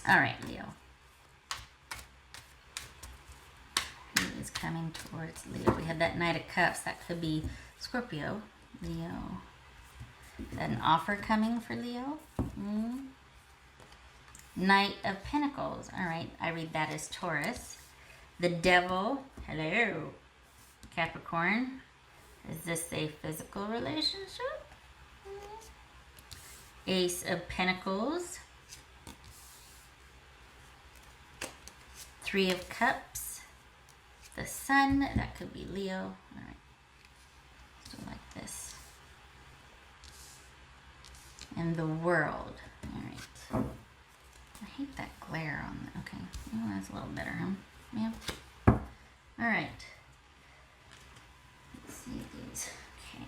All right, Leo. Who is coming towards Leo? We had that Knight of Cups. That could be Scorpio. Leo. Is that an offer coming for Leo? Knight of Pentacles. All right, I read that as Taurus. The Devil. Hello. Capricorn. Is this a physical relationship? Ace of Pentacles. Three of Cups. The Sun. That could be Leo. All right. So like this. And the World. All right. I hate that glare on the, okay. Oh, that's a little better, huh? Yeah. All right. Let's see these. Okay.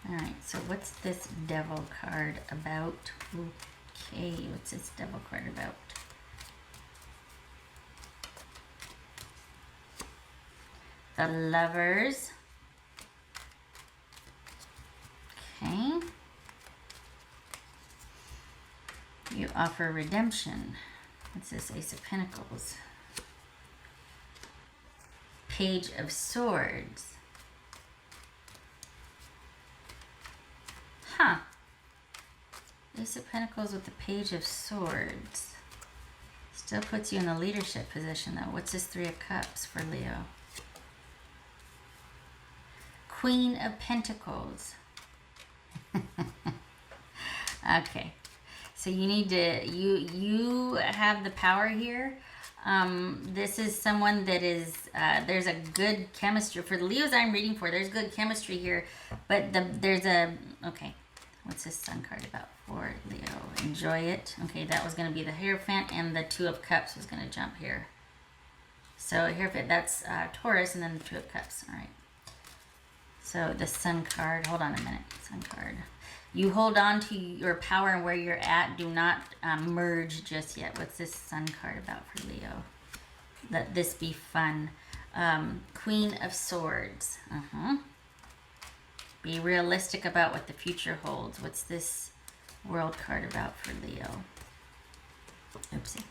All right, so what's this Devil card about? Okay, what's this Devil card about? The Lovers. Okay. You offer redemption. What's this? Ace of Pentacles. Page of Swords. Huh. Ace of Pentacles with the Page of Swords. Still puts you in a leadership position though. What's this Three of Cups for Leo? Queen of Pentacles. Okay. So you need to, you have the power here. This is someone that is, there's a good chemistry. For the Leos I'm reading for, there's good chemistry here. But there's a, okay. What's this Sun card about for Leo? Enjoy it. Okay, that was going to be the Hierophant, and the Two of Cups was going to jump here. So Hierophant, that's Taurus, and then the Two of Cups. All right. So the Sun card, hold on a minute. Sun card. You hold on to your power and where you're at. Do not merge just yet. What's this Sun card about for Leo? Let this be fun. Queen of Swords. Be realistic about what the future holds. What's this World card about for Leo? Oopsie.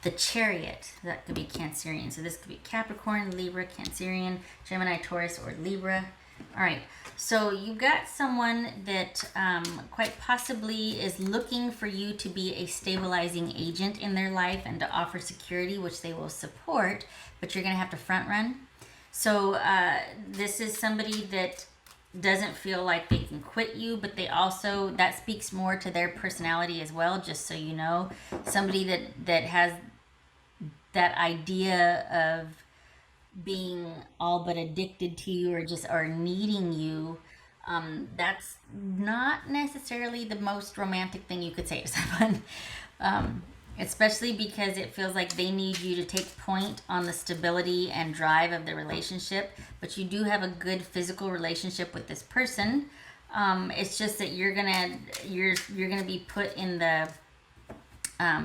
The Chariot. That could be Cancerian. So this could be Capricorn, Libra, Cancerian, Gemini, Taurus, or Libra. All right. So you've got someone that quite possibly is looking for you to be a stabilizing agent in their life and to offer security, which they will support, but you're going to have to front run. So this is somebody that doesn't feel like they can quit you, but they also, that speaks more to their personality as well, just so you know. Somebody that has that idea of being all but addicted to you or needing you. That's not necessarily the most romantic thing you could say to someone. Especially because it feels like they need you to take point on the stability and drive of the relationship, but you do have a good physical relationship with this person. It's just that you're gonna be put in the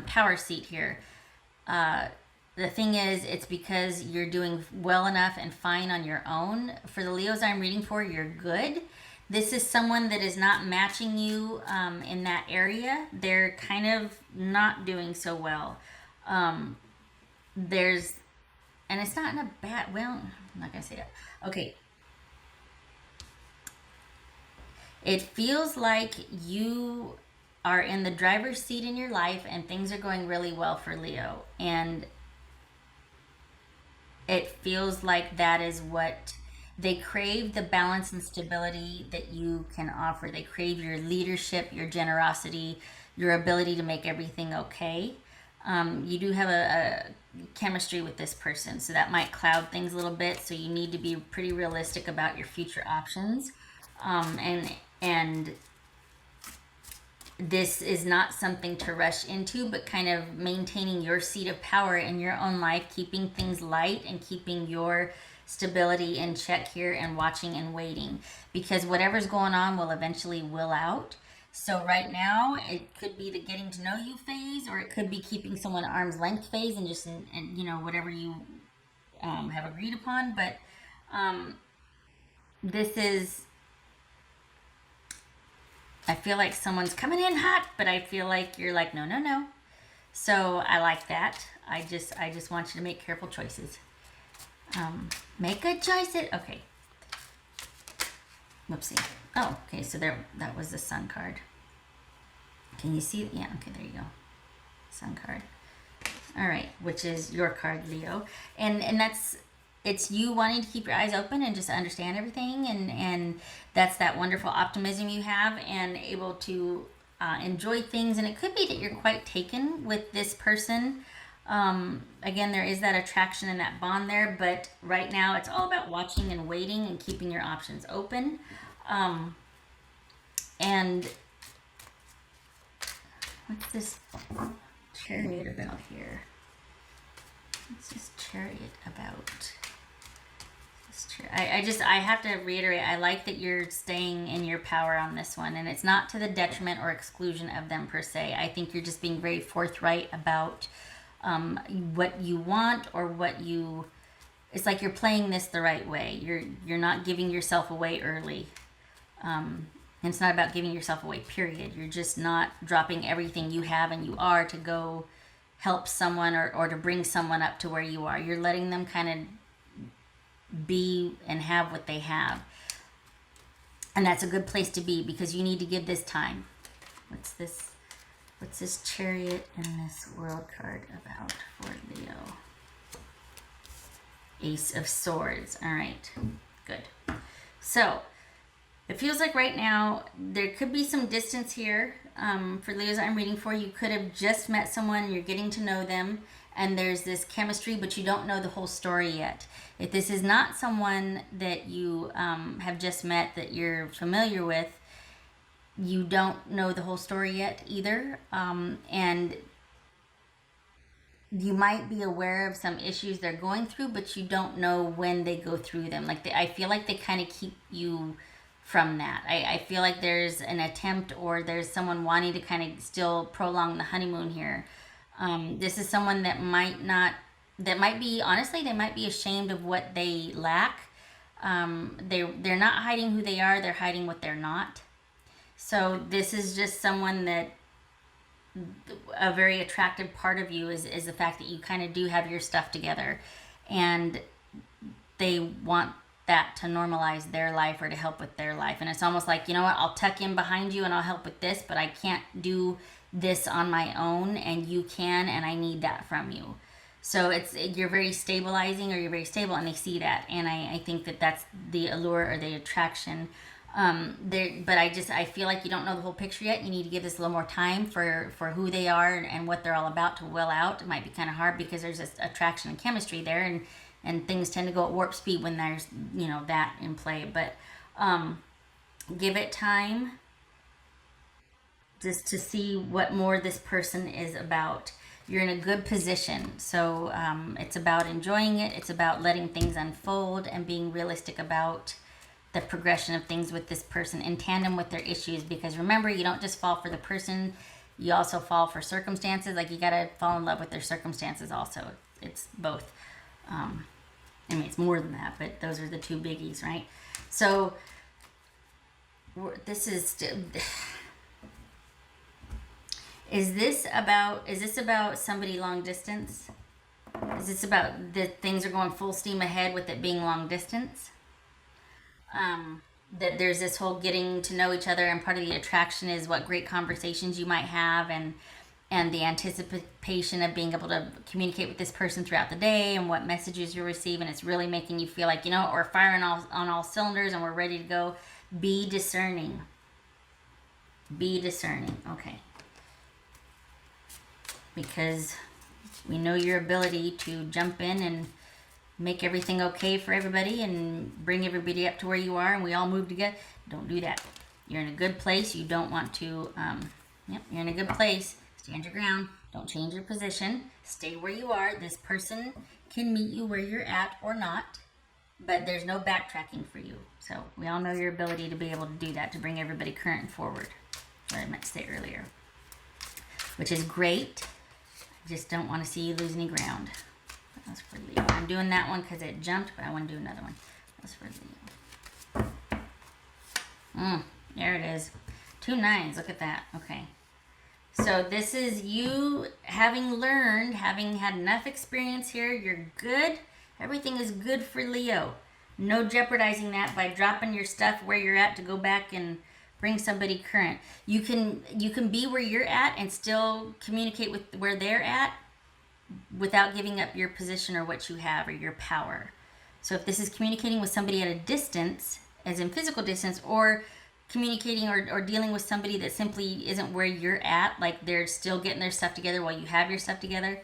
power seat here. The thing is, it's because you're doing well enough and fine on your own. For the Leos I'm reading for, you're good. This is someone that is not matching you in that area. They're kind of not doing so well. And it's not in a bad, well, I'm not going to say that. Okay. It feels like you are in the driver's seat in your life and things are going really well for Leo. And it feels like that is what they crave, the balance and stability that you can offer. They crave your leadership, your generosity, your ability to make everything okay. You do have a chemistry with this person, so that might cloud things a little bit. So you need to be pretty realistic about your future options. And this is not something to rush into, but kind of maintaining your seat of power in your own life, keeping things light and keeping your stability in check here and watching and waiting, because whatever's going on will eventually will out. So right now, it could be the getting to know you phase, or it could be keeping someone at arm's length phase, and just and you know whatever you have agreed upon. But this is, I feel like someone's coming in hot, but I feel like you're like, no, no, no. So I like that. I just want you to make careful choices. Make good choices. Okay. Whoopsie. Oh, okay. So there, that was the Sun card. Can you see? Yeah. Okay. There you go. Sun card. All right, which is your card, Leo, and that's, it's you wanting to keep your eyes open and just understand everything, and that's that wonderful optimism you have and able to enjoy things. And it could be that you're quite taken with this person. Again, there is that attraction and that bond there, but right now it's all about watching and waiting and keeping your options open. And what's this Chariot about here? What's this Chariot about? I have to reiterate, I like that you're staying in your power on this one, and it's not to the detriment or exclusion of them per se. I think you're just being very forthright about what you want, or what you, it's like you're playing this the right way. You're not giving yourself away early. And it's not about giving yourself away, period. You're just not dropping everything you have and you are to go help someone, or to bring someone up to where you are. You're letting them kind of be and have what they have. And that's a good place to be, because you need to give this time. What's this Chariot and this World card about for Leo? Ace of Swords. All right, good. So it feels like right now there could be some distance here. For Leos I'm reading for, you could have just met someone, you're getting to know them, and there's this chemistry, but you don't know the whole story yet. If this is not someone that you have just met, that you're familiar with, you don't know the whole story yet either. And you might be aware of some issues they're going through, but you don't know when they go through them. Like I feel like they kind of keep you from that. I feel like there's an attempt, or there's someone wanting to kind of still prolong the honeymoon here. This is someone that might not, that might be, honestly, they might be ashamed of what they lack. They're not hiding who they are, they're hiding what they're not. So this is just someone that, a very attractive part of you is the fact that you kind of do have your stuff together, and they want that to normalize their life, or to help with their life. And it's almost like, you know what, I'll tuck in behind you and I'll help with this, but I can't do this on my own, and you can, and I need that from you. So you're very stabilizing, or you're very stable, and they see that. And I think that that's the allure or the attraction. But I feel like you don't know the whole picture yet. You need to give this a little more time for who they are and what they're all about to well out. It might be kind of hard because there's this attraction and chemistry there, and things tend to go at warp speed when there's, you know, that in play. But give it time just to see what more this person is about. You're in a good position. So it's about enjoying it. It's about letting things unfold and being realistic about the progression of things with this person in tandem with their issues. Because remember, you don't just fall for the person, you also fall for circumstances. Like, you got to fall in love with their circumstances also. It's both. I mean, it's more than that, but those are the two biggies, right? So this is this about somebody long distance? Is this about that things are going full steam ahead with it being long distance? That there's this whole getting to know each other, and part of the attraction is what great conversations you might have, and the anticipation of being able to communicate with this person throughout the day, and what messages you receive, and it's really making you feel like, you know, we're firing on all cylinders and we're ready to go. Be discerning. Be discerning. Okay. Because we know your ability to jump in and make everything okay for everybody and bring everybody up to where you are, and we all move together. Don't do that. You're in a good place. You don't want to, you're in a good place. Stand your ground. Don't change your position. Stay where you are. This person can meet you where you're at or not, but there's no backtracking for you. So we all know your ability to be able to do that, to bring everybody current and forward. what I meant to say earlier, which is great. I just don't want to see you lose any ground. That's for Leo. I'm doing that one because it jumped, but I want to do another one. That's for Leo. There it is. 2 9s. Look at that. Okay. So this is you having learned, having had enough experience here. You're good. Everything is good for Leo. No jeopardizing that by dropping your stuff where you're at to go back and bring somebody current. You can be where you're at and still communicate with where they're at without giving up your position or what you have or your power. So if this is communicating with somebody at a distance, as in physical distance, or communicating or dealing with somebody that simply isn't where you're at, like they're still getting their stuff together while you have your stuff together,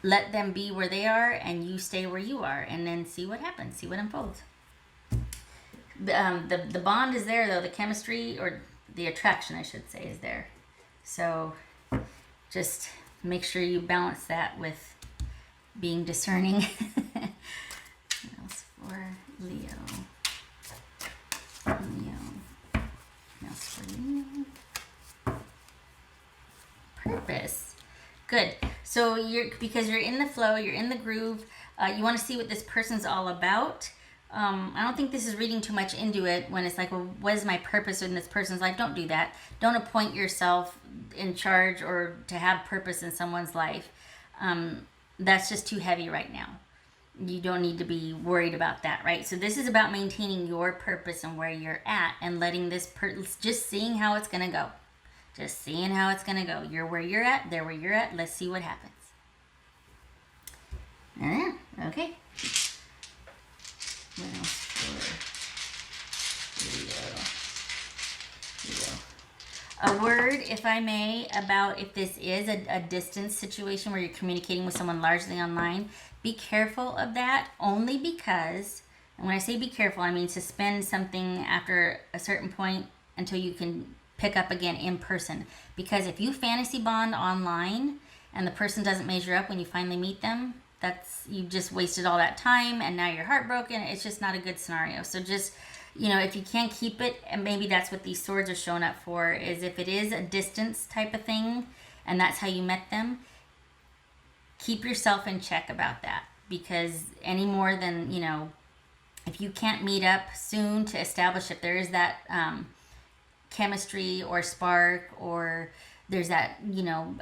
let them be where they are and you stay where you are, and then see what happens, see what unfolds. The bond is there, though. The chemistry, or the attraction, I should say, is there. So just make sure you balance that with being discerning. What else for Leo? What else for Leo? Purpose. Good. So because you're in the flow, you're in the groove, you want to see what this person's all about. I don't think this is reading too much into it when it's like, well, what is my purpose in this person's life? Don't do that. Don't appoint yourself in charge or to have purpose in someone's life. That's just too heavy right now. You don't need to be worried about that, right? So this is about maintaining your purpose and where you're at and letting this just seeing how it's going to go. Just seeing how it's going to go. You're where you're at. They're where you're at. Let's see what happens. Okay. What else for Leo? A word, if I may, about if this is a distance situation where you're communicating with someone largely online. Be careful of that, only because, and when I say be careful, I mean suspend something after a certain point until you can pick up again in person. Because if you fantasy bond online and the person doesn't measure up when you finally meet them, you just wasted all that time and now you're heartbroken. It's just not a good scenario. So just, if you can't keep it, and maybe that's what these swords are showing up for, is if it is a distance type of thing and that's how you met them, keep yourself in check about that. Because any more than, if you can't meet up soon to establish if there is that chemistry or spark, or there's that,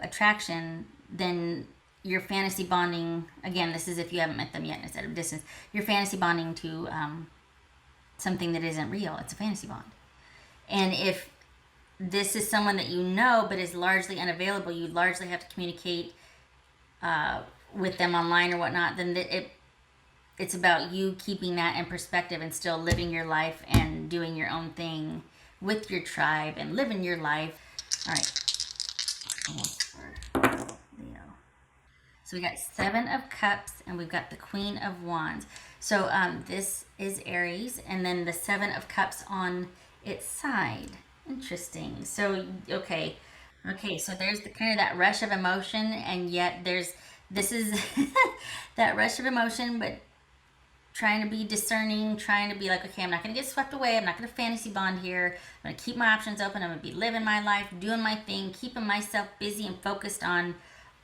attraction, then you're fantasy bonding. Again, this is if you haven't met them yet instead of distance. You're fantasy bonding to something that isn't real. It's a fantasy bond. And if this is someone that you know but is largely unavailable, you largely have to communicate with them online or whatnot, then it's about you keeping that in perspective and still living your life and doing your own thing with your tribe and living your life. All right. Leo. So we got 7 of Cups and we've got the Queen of Wands. So this is Aries, and then the 7 of Cups on its side. Interesting. So, okay, so there's the kind of that rush of emotion, and yet this is that rush of emotion, but trying to be discerning, trying to be like, okay, I'm not going to get swept away. I'm not going to fantasy bond here. I'm going to keep my options open. I'm going to be living my life, doing my thing, keeping myself busy and focused on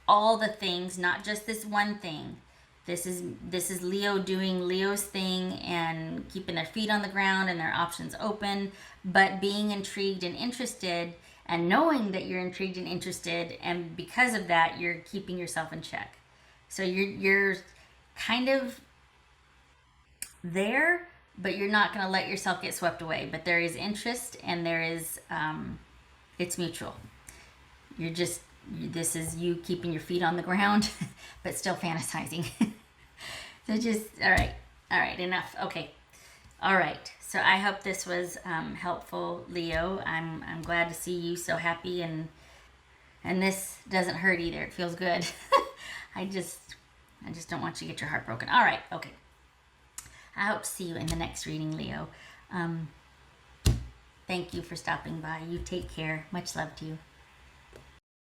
all the things, not just this one thing. This is Leo doing Leo's thing and keeping their feet on the ground and their options open, but being intrigued and interested and knowing that you're intrigued and interested, and because of that, you're keeping yourself in check. So you're kind of there, but you're not going to let yourself get swept away. But there is interest, and there is, it's mutual. This is you keeping your feet on the ground, but still fantasizing. So just, all right, enough. Okay. All right. So I hope this was helpful, Leo. I'm glad to see you so happy, and this doesn't hurt either. It feels good. I just don't want you to get your heart broken. All right. Okay. I hope to see you in the next reading, Leo. Thank you for stopping by. You take care. Much love to you.